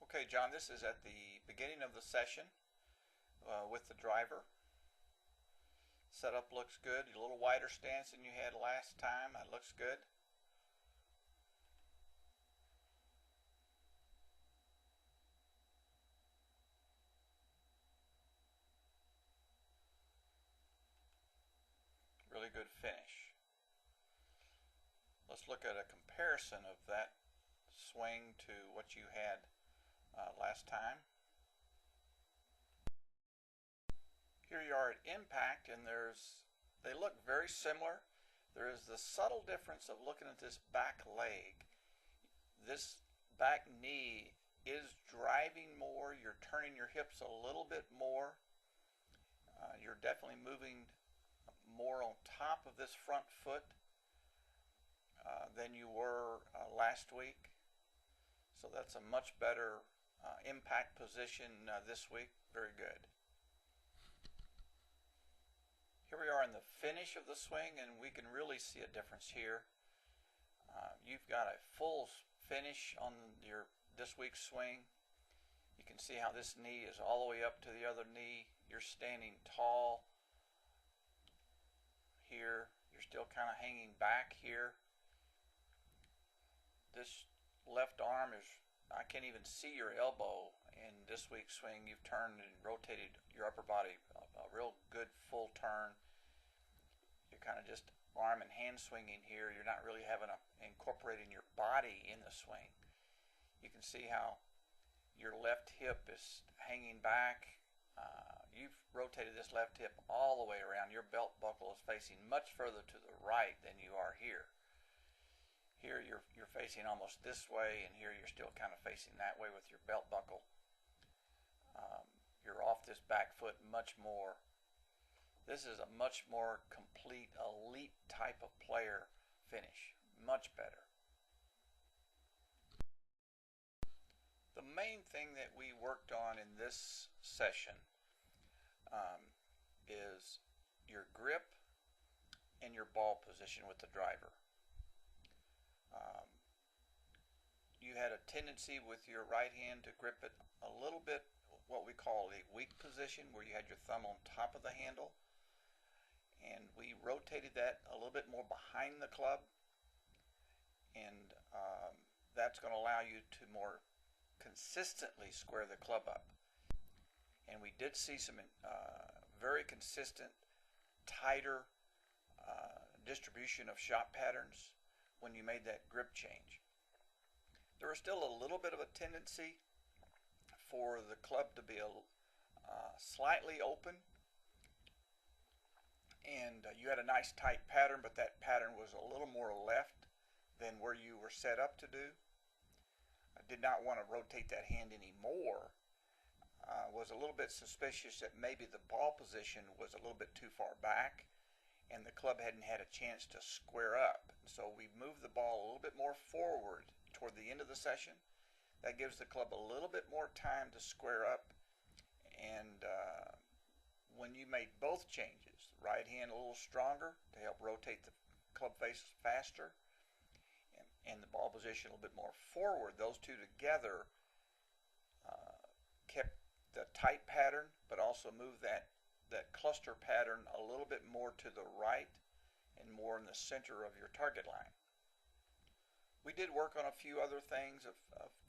Okay, John, this is at the beginning of the session with the driver. Setup looks good. A little wider stance than you had last time. That looks good. Really good finish. Let's look at a comparison of that swing to what you had last time. Here you are at impact, and they look very similar. There is the subtle difference of looking at this back leg. This back knee is driving more. You're turning your hips a little bit more. You're definitely moving more on top of this front foot than you were last week. So that's a much better impact position this week. Very good. Here we are in the finish of the swing, and we can really see a difference here. You've got a full finish on this week's swing. You can see how this knee is all the way up to the other knee. You're standing tall here. You're still kind of hanging back here. This left arm is, I can't even see your elbow in this week's swing. You've turned and rotated your upper body a real good full turn. You're kind of just arm and hand swinging here. You're not really incorporating your body in the swing. You can see how your left hip is hanging back. You've rotated this left hip all the way around. Your belt buckle is facing much further to the right than you are here. Here you're facing almost this way, and here you're still kind of facing that way with your belt buckle. You're off this back foot much more. This is a much more complete, elite type of player finish. Much better. The main thing that we worked on in this session is your grip and your ball position with the driver. You had a tendency with your right hand to grip it a little bit, what we call a weak position, where you had your thumb on top of the handle. And we rotated that a little bit more behind the club, and that's going to allow you to more consistently square the club up. And we did see some very consistent, tighter distribution of shot patterns when you made that grip change. There was still a little bit of a tendency for the club to be slightly open, and you had a nice tight pattern, but that pattern was a little more left than where you were set up to do. I did not want to rotate that hand anymore. Was a little bit suspicious that maybe the ball position was a little bit too far back and the club hadn't had a chance to square up. So we moved the ball a little bit more forward toward the end of the session. That gives the club a little bit more time to square up, and when you made both changes, right hand a little stronger to help rotate the club face faster, and the ball position a little bit more forward, those two together kept the tight pattern, but also moved that cluster pattern a little bit more to the right and more in the center of your target line. We did work on a few other things of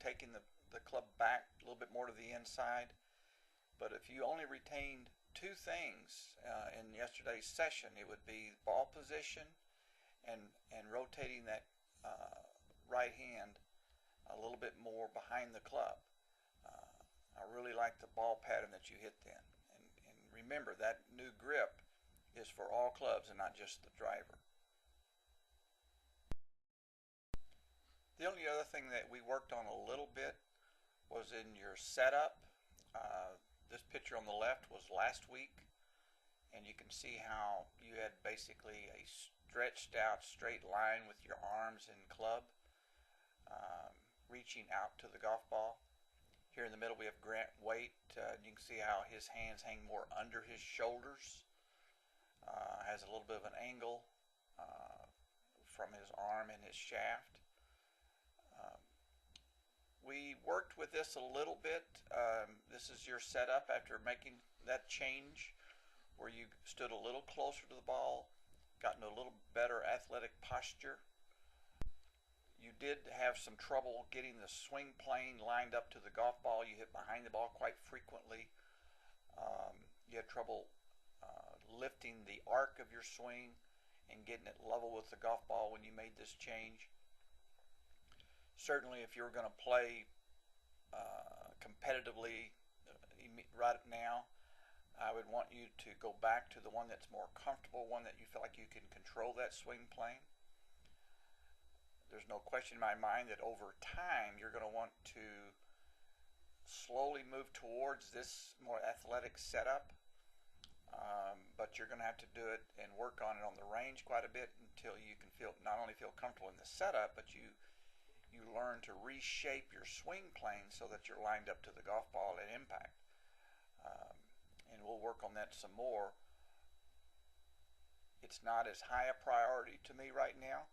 taking the club back a little bit more to the inside, but if you only retained two things in yesterday's session, it would be ball position and rotating that right hand a little bit more behind the club. I really like the ball pattern that you hit then. And remember, that new grip is for all clubs and not just the driver. The only other thing that we worked on a little bit was in your setup. This picture on the left was last week, and you can see how you had basically a stretched out straight line with your arms and club reaching out to the golf ball. Here in the middle we have Grant Waite. You can see how his hands hang more under his shoulders. Has a little bit of an angle from his arm and his shaft. We worked with this a little bit. This is your setup after making that change where you stood a little closer to the ball, got into a little better athletic posture. You did have some trouble getting the swing plane lined up to the golf ball. You hit behind the ball quite frequently. You had trouble lifting the arc of your swing and getting it level with the golf ball when you made this change. Certainly if you're going to play competitively right now, I would want you to go back to the one that's more comfortable, one that you feel like you can control that swing plane. There's no question in my mind that over time you're going to want to slowly move towards this more athletic setup, but you're going to have to do it and work on it on the range quite a bit until you can not only feel comfortable in the setup, but you learn to reshape your swing plane so that you're lined up to the golf ball at impact. And we'll work on that some more. It's not as high a priority to me right now.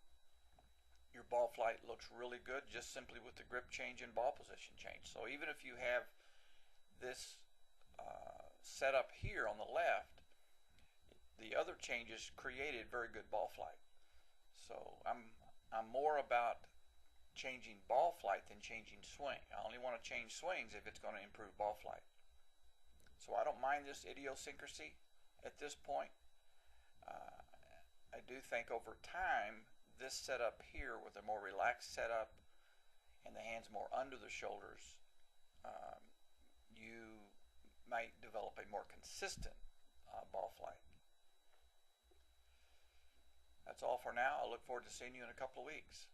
Your ball flight looks really good just simply with the grip change and ball position change. So even if you have this set up here on the left, the other changes created very good ball flight. So I'm more about changing ball flight than changing swing. I only want to change swings if it's going to improve ball flight. So I don't mind this idiosyncrasy at this point. I do think over time this setup here with a more relaxed setup and the hands more under the shoulders, you might develop a more consistent ball flight. That's all for now. I look forward to seeing you in a couple of weeks.